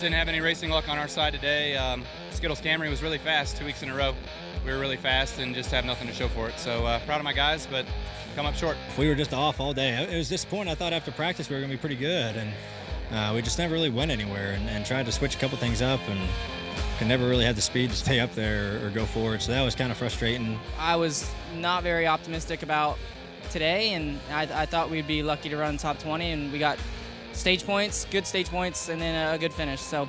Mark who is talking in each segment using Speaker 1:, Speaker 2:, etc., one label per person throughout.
Speaker 1: just didn't have any racing luck on our side today. Skittles Camry was really fast 2 weeks in a row. We were really fast and just have nothing to show for it. So proud of my guys, but come up short.
Speaker 2: We were just off all day. It was disappointing. I thought after practice we were going to be pretty good, and we just never really went anywhere and tried to switch a couple things up and could never really have the speed to stay up there or go forward. So that was kind of frustrating.
Speaker 3: I was not very optimistic about today, and I thought we'd be lucky to run top 20, and we got stage points, good stage points, and then a good finish. So,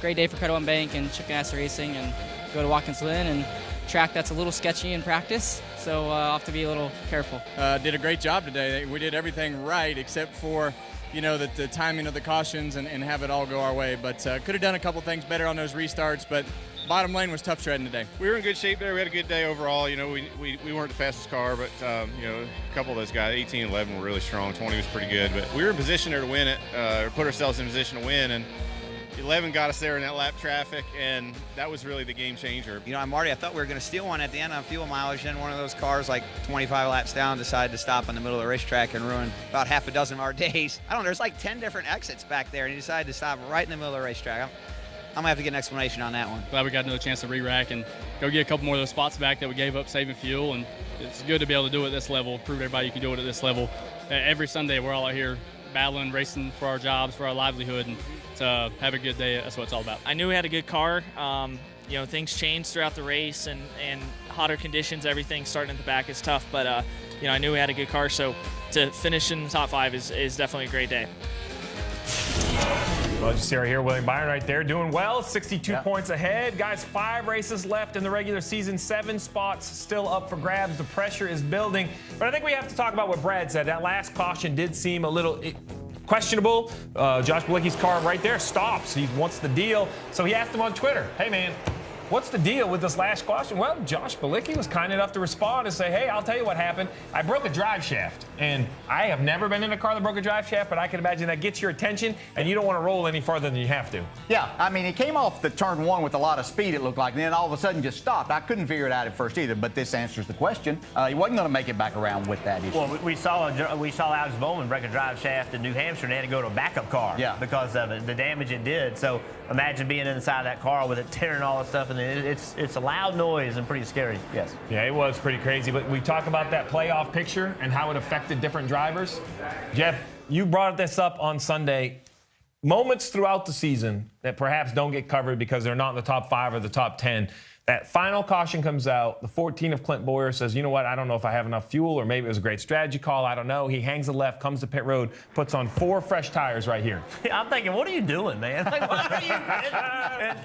Speaker 3: great day for Credit One Bank and Chicagoland Racing, and go to Watkins Glen and track that's a little sketchy in practice. So I'll have to be a little careful.
Speaker 4: Did a great job today. We did everything right except for, the timing of the cautions and have it all go our way. But could have done a couple things better on those restarts, but bottom lane was tough treading today.
Speaker 5: We were in good shape there. We had a good day overall. We weren't the fastest car, but, a couple of those guys, 18 and 11 were really strong. 20 was pretty good. But we were in position there to win it, or put ourselves in position to win. And 11 got us there in that lap traffic, and that was really the game changer.
Speaker 6: Marty, I thought we were going to steal one at the end on fuel mileage. Then one of those cars, like 25 laps down, decided to stop in the middle of the racetrack and ruin about half a dozen of our days. I don't know, there's like 10 different exits back there, and he decided to stop right in the middle of the racetrack. I'm going to have to get an explanation on that one.
Speaker 1: Glad we got another chance to re-rack and go get a couple more of those spots back that we gave up saving fuel, and it's good to be able to do it at this level, prove to everybody you can do it at this level. Every Sunday we're all out here battling, racing for our jobs, for our livelihood, and to have a good day, that's what it's all about.
Speaker 7: I knew we had a good car. Things changed throughout the race, and hotter conditions, everything starting at the back is tough, but I knew we had a good car, so to finish in the top 5 is definitely a great day.
Speaker 8: Well, you see right here, William Byron right there doing well, 62 points ahead. Guys, 5 races left in the regular season, 7 spots still up for grabs. The pressure is building. But I think we have to talk about what Brad said. That last caution did seem a little questionable. Josh Bilicki's car right there stops. He wants the deal. So he asked him on Twitter, hey, man, what's the deal with this last caution? Well, Josh Bilicki was kind enough to respond and say, hey, I'll tell you what happened. I broke a drive shaft. And I have never been in a car that broke a drive shaft, but I can imagine that gets your attention, and you don't want to roll any farther than you have to.
Speaker 9: Yeah, I mean, he came off the turn 1 with a lot of speed, it looked like, and then all of a sudden just stopped. I couldn't figure it out at first either, but this answers the question. He wasn't going to make it back around with that issue.
Speaker 10: Well, we saw Alex Bowman break a drive shaft in New Hampshire, and they had to go to a backup car because of it, the damage it did. So imagine being inside that car with it tearing all the stuff, and it's a loud noise and pretty scary. Yes.
Speaker 8: Yeah, it was pretty crazy. But we talk about that playoff picture and how it affected different drivers. Jeff, you brought this up on Sunday. Moments throughout the season that perhaps don't get covered because they're not in the top 5 or the top 10. That final caution comes out. The 14 of Clint Boyer says, you know what, I don't know if I have enough fuel, or maybe it was a great strategy call. I don't know. He hangs the left, comes to pit road, puts on 4 fresh tires right here.
Speaker 10: I'm thinking, what are you doing, man? Like, what are you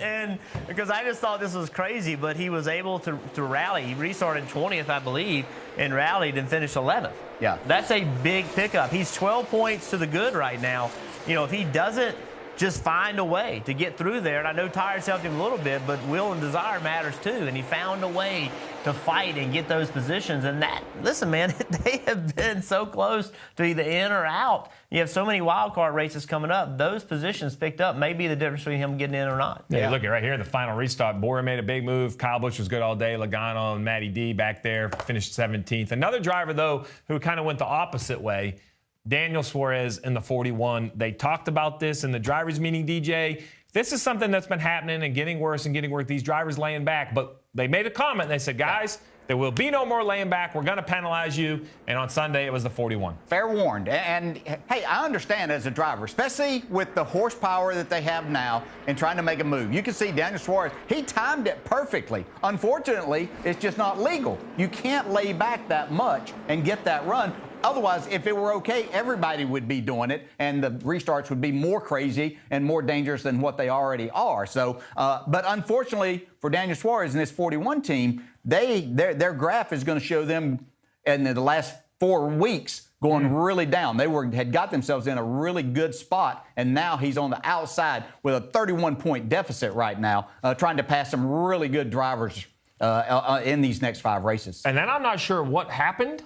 Speaker 10: and because I just thought this was crazy, but he was able to rally. He restarted 20th, I believe, and rallied and finished 11th.
Speaker 9: Yeah.
Speaker 10: That's a big pickup. He's 12 points to the good right now. If he doesn't just find a way to get through there, and I know tires helped him a little bit, but will and desire matters too, and he found a way to fight and get those positions. And that, listen, man, they have been so close to either in or out. You have so many wild card races coming up. Those positions picked up may be the difference between him getting in or not.
Speaker 8: Yeah, look at right here, the final restart. Boyer made a big move. Kyle Busch was good all day. Logano and Matty D back there finished 17th. Another driver, though, who kind of went the opposite way, Daniel Suarez in the 41. They talked about this in the drivers' meeting, DJ. This is something that's been happening and getting worse and getting worse. These drivers laying back. But they made a comment. They said, guys, there will be no more laying back. We're going to penalize you. And on Sunday, it was the 41.
Speaker 9: Fair warned. And, hey, I understand as a driver, especially with the horsepower that they have now and trying to make a move. You can see Daniel Suarez, he timed it perfectly. Unfortunately, it's just not legal. You can't lay back that much and get that run. Otherwise, if it were okay, everybody would be doing it, and the restarts would be more crazy and more dangerous than what they already are. So, but unfortunately for Daniel Suarez and this 41 team, their graph is going to show them in the last 4 weeks going really down. They had got themselves in a really good spot, and now he's on the outside with a 31-point deficit right now, trying to pass some really good drivers in these next 5 races.
Speaker 8: And then I'm not sure what happened.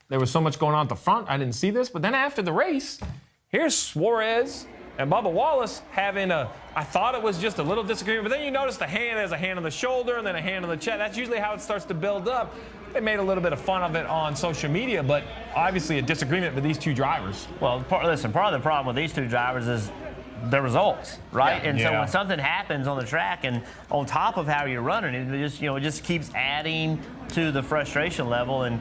Speaker 8: There was so much going on at the front. I didn't see this. But then after the race, here's Suarez and Bubba Wallace having I thought it was just a little disagreement. But then you notice the hand has a hand on the shoulder and then a hand on the chest. That's usually how it starts to build up. They made a little bit of fun of it on social media, but obviously a disagreement with these 2 drivers.
Speaker 10: Well, listen, part of the problem with these 2 drivers is the results, right?
Speaker 8: Yeah.
Speaker 10: And so when something happens on the track, and on top of how you're running, it just keeps adding to the frustration level. And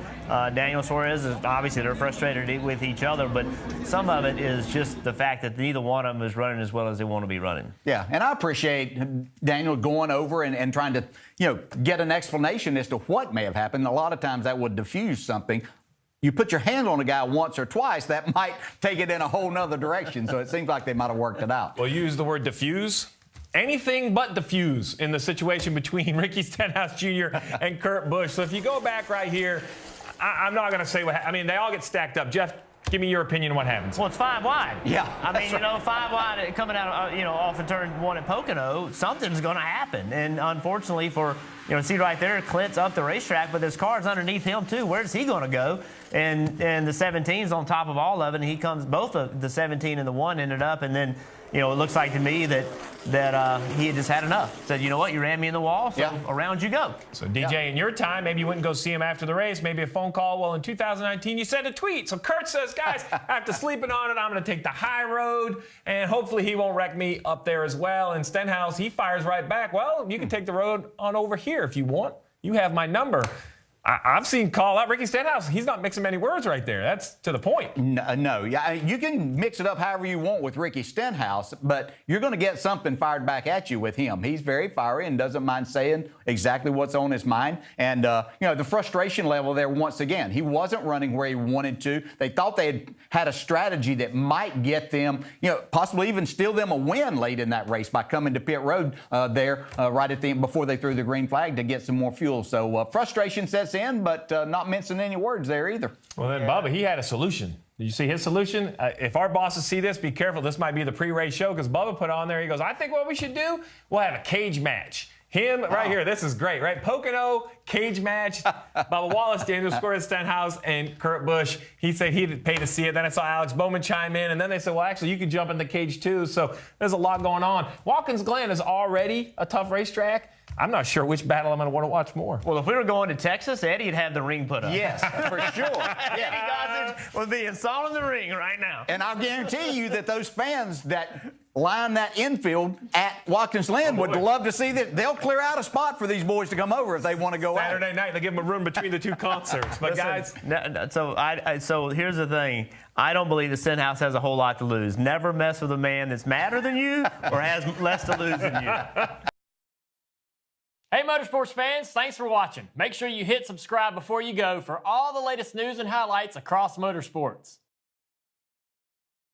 Speaker 10: Daniel Suarez is obviously they're frustrated with each other, but some of it is just the fact that neither one of them is running as well as they want to be running.
Speaker 9: Yeah, and I appreciate Daniel going over and trying to, get an explanation as to what may have happened. A lot of times that would diffuse something. You put your hand on a guy once or twice, that might take it in a whole nother direction. So it seems like they might have worked it out.
Speaker 8: We'll use the word diffuse. Anything but diffuse in the situation between Ricky Stenhouse Jr. and Kurt Busch. So if you go back right here, I'm not going to say what. I mean, they all get stacked up. Jeff, give me your opinion on what happens.
Speaker 10: Well, it's 5 wide.
Speaker 9: Yeah.
Speaker 10: I mean, 5 wide coming out, off of turn 1 at Pocono, something's going to happen. And unfortunately for, see right there, Clint's up the racetrack, but there's cars underneath him too. Where's he going to go? And the 17's on top of all of it, and he comes, both of the 17 and the 1 ended up, and then, it looks like to me that he had just had enough. Said, you know what, you ran me in the wall, so around you go.
Speaker 8: So, DJ, in your time, maybe you wouldn't go see him after the race, maybe a phone call. Well, in 2019, you sent a tweet. So Kurt says, guys, after sleeping on it, I'm going to take the high road, and hopefully he won't wreck me up there as well. And Stenhouse, he fires right back. Well, you can take the road on over here if you want. You have my number. I've seen call out Ricky Stenhouse. He's not mixing many words right there. That's to the point.
Speaker 9: No. Yeah, you can mix it up however you want with Ricky Stenhouse, but you're going to get something fired back at you with him. He's very fiery and doesn't mind saying exactly what's on his mind. And, the frustration level there, once again, he wasn't running where he wanted to. They thought they had a strategy that might get them, possibly even steal them a win late in that race by coming to pit road right at the end before they threw the green flag to get some more fuel. So frustration sets in, but not mincing any words there either.
Speaker 8: Well, then, Bubba, he had a solution. Did you see his solution? If our bosses see this, be careful. This might be the pre-race show, because Bubba put on there, he goes, I think what we should do, we'll have a cage match. Him right here, this is great, right? Pocono, cage match, Bubba Wallace, Daniel Suarez, Stenhouse, and Kurt Busch. He said he'd pay to see it. Then I saw Alex Bowman chime in, and then they said, well, actually, you can jump in the cage too. So there's a lot going on. Watkins Glen is already a tough racetrack. I'm not sure which battle I'm going to want to watch more.
Speaker 10: Well, if we were going to Texas, Eddie'd have the ring put up.
Speaker 9: Yes, for sure.
Speaker 10: Eddie Gossage would be installing the ring right now.
Speaker 9: And I'll guarantee you that those fans that line that infield at Watkins Glen would love to see that. They'll clear out a spot for these boys to come over if they want to go
Speaker 8: Saturday night, they give them a room between the two concerts. But
Speaker 10: guys, so here's the thing. I don't believe the Stenhouse has a whole lot to lose. Never mess with a man that's madder than you or has less to lose than you.
Speaker 11: Hey Motorsports fans, thanks for watching. Make sure you hit subscribe before you go for all the latest news and highlights across motorsports.